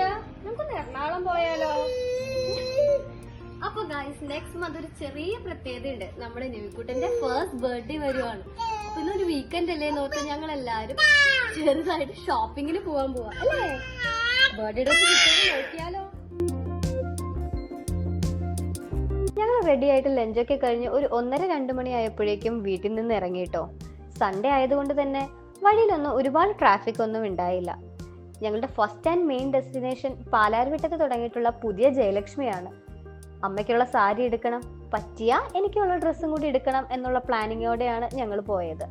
നിവിക്കുട്ടാ, നമുക്കൊന്ന് എറണാകുളം പോയാലോ? അപ്പൊ ഗൈസ്, നെക്സ്റ്റ് മന്ത് ഒരു ചെറിയ പ്രത്യേകത ഉണ്ട്. നമ്മുടെ നിവിക്കുട്ടന്റെ ഫസ്റ്റ് ബർത്ത്ഡേ വരുവാണ്. അപ്പൊ ഇന്നൊരു വീക്കെൻഡ് അല്ലേ നോക്കി ഞങ്ങൾ എല്ലാരും ചെറുതായിട്ട് ഷോപ്പിങ്ങിന് പോവാൻ പോവാ അല്ലേ? ബർത്ത്ഡേ ഡ്രസ് കിട്ടാൻ നോക്കിയാലോ? ഞങ്ങൾ റെഡി ആയിട്ട് ലഞ്ചൊക്കെ കഴിഞ്ഞ് ഒരു 1:30-2 മണി ആയപ്പോഴേക്കും വീട്ടിൽ നിന്ന് ഇറങ്ങിട്ടോ. സൺഡേ ആയതുകൊണ്ട് തന്നെ വഴിയിലൊന്നും ഒരുപാട് ട്രാഫിക് ഒന്നും ഉണ്ടായില്ല. ഞങ്ങളുടെ ഫസ്റ്റ് ആൻഡ് മെയിൻ ഡെസ്റ്റിനേഷൻ പാലാരിവട്ടത്ത് തുടങ്ങിയിട്ടുള്ള പുതിയ ജയലക്ഷ്മിയാണ്. അമ്മയ്ക്കുള്ള സാരി എടുക്കണം, പറ്റിയ എനിക്കുള്ള ഡ്രസ്സും കൂടി എടുക്കണം എന്നുള്ള പ്ലാനിങ്ങോടെയാണ് ഞങ്ങൾ പോയത്.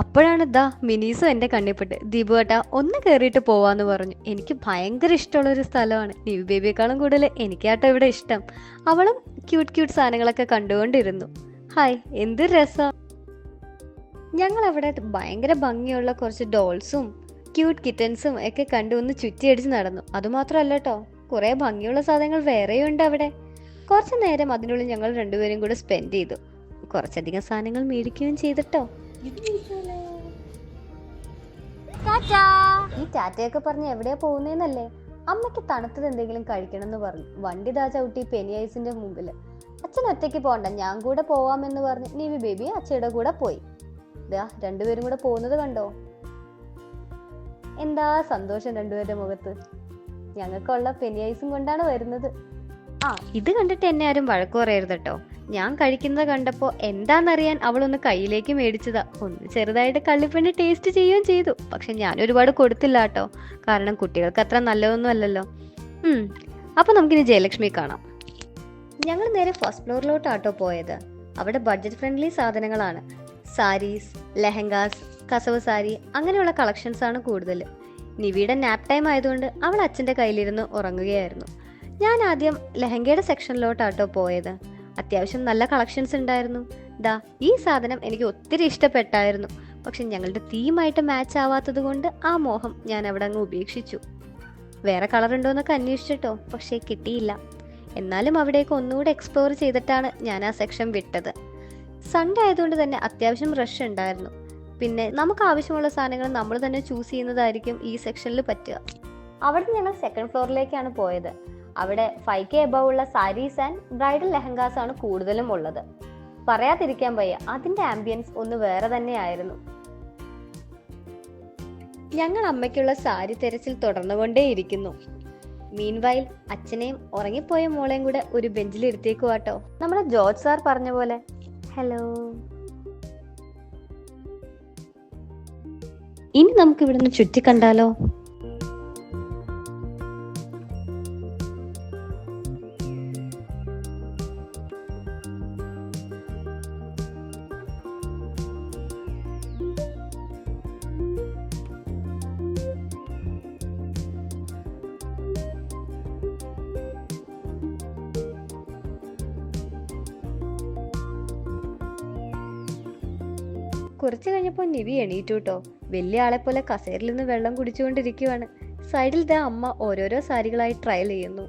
അപ്പോഴാണ് മിനീസും എന്റെ കണ്ണിപ്പെട്ട് ദീപുവേട്ടാ ഒന്ന് കയറിയിട്ട് പോവാന്ന് പറഞ്ഞു. എനിക്ക് ഭയങ്കര ഇഷ്ടമുള്ളൊരു സ്ഥലമാണ്. നിവി ബേബിയെക്കാളും കൂടുതൽ എനിക്കാട്ടോ ഇവിടെ ഇഷ്ടം. അവളും ക്യൂട്ട് സാധനങ്ങളൊക്കെ കണ്ടുകൊണ്ടിരുന്നു. ഹായ്, എന്ത് രസം! ഞങ്ങൾ അവിടെ ഭയങ്കര ഭംഗിയുള്ള കുറച്ച് ഡോൾസും ക്യൂട്ട് കിറ്റൻസും ഒക്കെ കണ്ടു ഒന്ന് ചുറ്റിയടിച്ച് നടന്നു. അതുമാത്രമല്ല കേട്ടോ, കുറെ ഭംഗിയുള്ള സാധനങ്ങൾ വേറെയും ഉണ്ട് അവിടെ. കുറച്ചു നേരം അതിനുള്ളിൽ ഞങ്ങൾ രണ്ടുപേരും കൂടെ സ്പെൻഡ് ചെയ്തു. കുറച്ചധികം സാധനങ്ങൾ മേടിക്കുകയും ചെയ്തിട്ടോ. ഈ ടാറ്റയൊക്കെ പറഞ്ഞ് എവിടെയാ പോകുന്നേന്നല്ലേ? അമ്മയ്ക്ക് തണുത്തത് എന്തെങ്കിലും കഴിക്കണം എന്ന് പറഞ്ഞു വണ്ടി ചവിട്ടി പെനി ഐസിന്റെ മുമ്പില്. അച്ഛൻ ഒറ്റയ്ക്ക് പോകണ്ട, ഞാൻ കൂടെ പോവാമെന്ന് പറഞ്ഞ് നിവി ബേബി അച്ഛയുടെ കൂടെ പോയി. രണ്ടുപേരും കൂടെ പോകുന്നത് കണ്ടോ? എന്താ സന്തോഷം രണ്ടുപേരുടെ മുഖത്ത്. ഞങ്ങൾക്കുള്ള പെനി ഐസും കൊണ്ടാണ് വരുന്നത്. ഇത് കണ്ടിട്ട് എന്നെ ആരും വഴക്കു പറയരുത് കേട്ടോ. ഞാൻ കഴിക്കുന്നത് കണ്ടപ്പോ എന്താന്നറിയാൻ അവളൊന്ന് കയ്യിലേക്ക് മേടിച്ചതാ. ഒന്ന് ചെറുതായിട്ട് കള്ളിപ്പെണ്ണി ടേസ്റ്റ് ചെയ്യുകയും ചെയ്തു. പക്ഷെ ഞാൻ ഒരുപാട് കൊടുത്തില്ല കേട്ടോ, കാരണം കുട്ടികൾക്ക് അത്ര നല്ലതൊന്നും അല്ലല്ലോ. അപ്പൊ നമുക്കിനി ജയലക്ഷ്മി കാണാം. ഞങ്ങൾ നേരെ ഫസ്റ്റ് ഫ്ലോറിലോട്ടാട്ടോ പോയത്. അവിടെ ബഡ്ജറ്റ് ഫ്രണ്ട്ലി സാധനങ്ങളാണ്. സാരീസ്, ലെഹങ്കാസ്, കസവ് സാരി അങ്ങനെയുള്ള കളക്ഷൻസ് ആണ് കൂടുതൽ. നിവിയുടെ നാപ്പ് ടൈം ആയതുകൊണ്ട് അവൾ അച്ഛൻ്റെ കയ്യിലിരുന്ന് ഉറങ്ങുകയായിരുന്നു. ഞാൻ ആദ്യം ലെഹങ്കയുടെ സെക്ഷനിലോട്ടാട്ടോ പോയത്. അത്യാവശ്യം നല്ല കളക്ഷൻസ് ഉണ്ടായിരുന്നു. ഈ സാധനം എനിക്ക് ഒത്തിരി ഇഷ്ടപ്പെട്ടായിരുന്നു. പക്ഷെ ഞങ്ങളുടെ തീമായിട്ട് മാച്ച് ആവാത്തത് കൊണ്ട് ആ മോഹം ഞാൻ അവിടെ അങ്ങ് ഉപേക്ഷിച്ചു. വേറെ കളർ ഉണ്ടോ എന്നൊക്കെ അന്വേഷിച്ചിട്ടോ, പക്ഷേ കിട്ടിയില്ല. എന്നാലും അവിടേക്ക് ഒന്നുകൂടെ എക്സ്പ്ലോർ ചെയ്തിട്ടാണ് ഞാൻ ആ സെക്ഷൻ വിട്ടത്. സൺഡേ ആയതുകൊണ്ട് തന്നെ അത്യാവശ്യം റഷ് ഉണ്ടായിരുന്നു. പിന്നെ നമുക്ക് ആവശ്യമുള്ള സാധനങ്ങൾ നമ്മൾ തന്നെ ചൂസ് ചെയ്യുന്നതായിരിക്കും ഈ സെക്ഷനിൽ പറ്റുക. അവിടെ ഞങ്ങൾ സെക്കൻഡ് ഫ്ലോറിലേക്കാണ് പോയത്. അവിടെ 5K എബവ് ഉള്ള സാരീസ് ആൻഡ് ബ്രൈഡൽ ലെഹങ്കാസ് ആണ് കൂടുതലും ഉള്ളത്. പറയാതിരിക്കാൻ വയ്യ, അതിന്റെ ആംബിയൻസ് ഒന്ന് വേറെ തന്നെയായിരുന്നു. ഞങ്ങൾ അമ്മയ്ക്കുള്ള സാരി തെരച്ചിൽ തുടർന്നുകൊണ്ടേയിരിക്കുന്നു. മീൻവൈൽ അച്ഛനെയും ഉറങ്ങിപ്പോയ മോളെയും കൂടെ ഒരു ബെഞ്ചിൽ ഇരുത്തേക്കുവാട്ടോ. നമ്മുടെ ജോർജ് സാർ പറഞ്ഞ പോലെ ഹലോ. ഇനി നമുക്ക് ഇവിടുന്ന് ചുറ്റിക്കണ്ടാലോ? കുറച്ചു കഴിഞ്ഞപ്പോൾ നിവി എണീറ്റു കേട്ടോ. വലിയ ആളെ പോലെ കസേരയിൽ നിന്ന് വെള്ളം കുടിച്ചുകൊണ്ടിരിക്കുവാണ്. സൈഡിൽ അമ്മ ഓരോരോ സാരികളായി ട്രയൽ ചെയ്യുന്നു.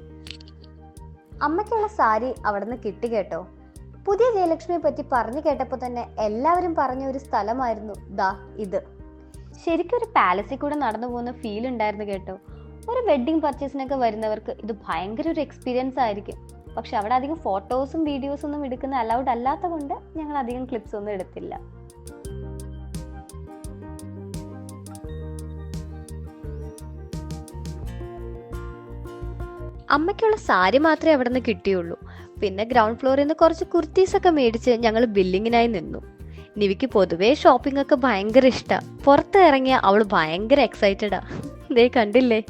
അമ്മയ്ക്കുള്ള സാരി അവിടെ നിന്ന് കിട്ടി കേട്ടോ. പുതിയ ജയലക്ഷ്മിയെ പറ്റി പറഞ്ഞു കേട്ടപ്പോൾ തന്നെ എല്ലാവരും പറഞ്ഞ ഒരു സ്ഥലമായിരുന്നു ഇത്. ശരിക്കും ഒരു പാലസിൽ കൂടെ നടന്നു പോകുന്ന ഫീൽ ഉണ്ടായിരുന്നു കേട്ടോ. ഒരു വെഡ്ഡിങ് പർച്ചേസിനൊക്കെ വരുന്നവർക്ക് ഇത് ഭയങ്കര ഒരു എക്സ്പീരിയൻസ് ആയിരിക്കും. പക്ഷെ അവിടെ അധികം ഫോട്ടോസും വീഡിയോസും ഒന്നും എടുക്കുന്ന അലൗഡ് അല്ലാത്ത കൊണ്ട് ഞങ്ങൾ അധികം ക്ലിപ്സ് ഒന്നും എടുത്തില്ല. അമ്മയ്ക്കുള്ള സാരി മാത്രമേ അവിടെ നിന്ന് കിട്ടിയുള്ളൂ. പിന്നെ ഗ്രൗണ്ട് ഫ്ലോറിൽ നിന്ന് കുറച്ച് കുർത്തീസൊക്കെ മേടിച്ച് ഞങ്ങൾ ബില്ലിങ്ങിനായി നിന്നു. നിവിക്ക് പൊതുവേ ഷോപ്പിംഗ് ഒക്കെ ഭയങ്കര ഇഷ്ടമാണ്. പുറത്ത് ഇറങ്ങിയ അവൾ ഭയങ്കര എക്സൈറ്റഡാ. ദേ കണ്ടില്ലേ?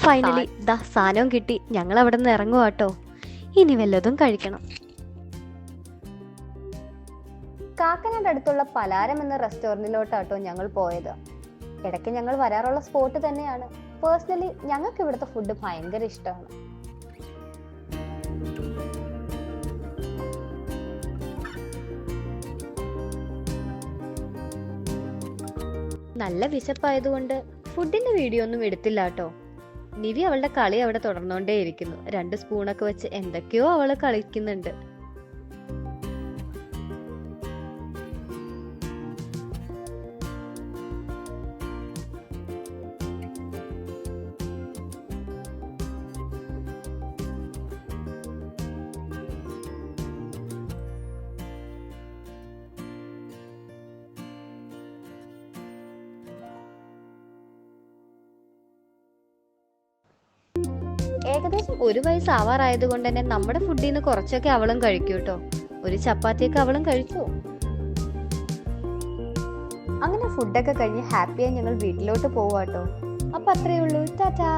ഫൈനലി സാധനവും കിട്ടി. ഞങ്ങൾ അവിടെ നിന്ന് ഇറങ്ങുവാട്ടോ. ഇനി വല്ലതും കഴിക്കണം. കാക്കനാട് അടുത്തുള്ള പലാരം എന്ന റെസ്റ്റോറന്റിലോട്ടാട്ടോ ഞങ്ങൾ പോയത്. ഇടയ്ക്ക് ഞങ്ങൾ വരാറുള്ള സ്പോട്ട് തന്നെയാണ്. പേഴ്സണലി ഞങ്ങൾക്ക് ഇവിടുത്തെ ഫുഡ് ഭയങ്കര ഇഷ്ടമാണ്. നല്ല വിശപ്പായതുകൊണ്ട് ഫുഡിന്റെ വീഡിയോ ഒന്നും എടുത്തില്ല കേട്ടോ. നിവി അവളുടെ കളി അവിടെ തുടർന്നുകൊണ്ടേയിരിക്കുന്നു. 2 സ്പൂണൊക്കെ വെച്ച് എന്തൊക്കെയോ അവള് കളിക്കുന്നുണ്ട്. ഏകദേശം 1 വയസ്സ് ആവാറായത് കൊണ്ട് തന്നെ നമ്മുടെ ഫുഡിൽ നിന്ന് കുറച്ചൊക്കെ അവളും കഴിക്കും കേട്ടോ. ഒരു ചപ്പാത്തിയൊക്കെ അവളും കഴിച്ചു. അങ്ങനെ ഫുഡൊക്കെ കഴിഞ്ഞ് ഹാപ്പിയായി ഞങ്ങൾ വീട്ടിലോട്ട് പോവാട്ടോ. അപ്പൊ അത്രയേ ഉള്ളൂ. ടാറ്റാ.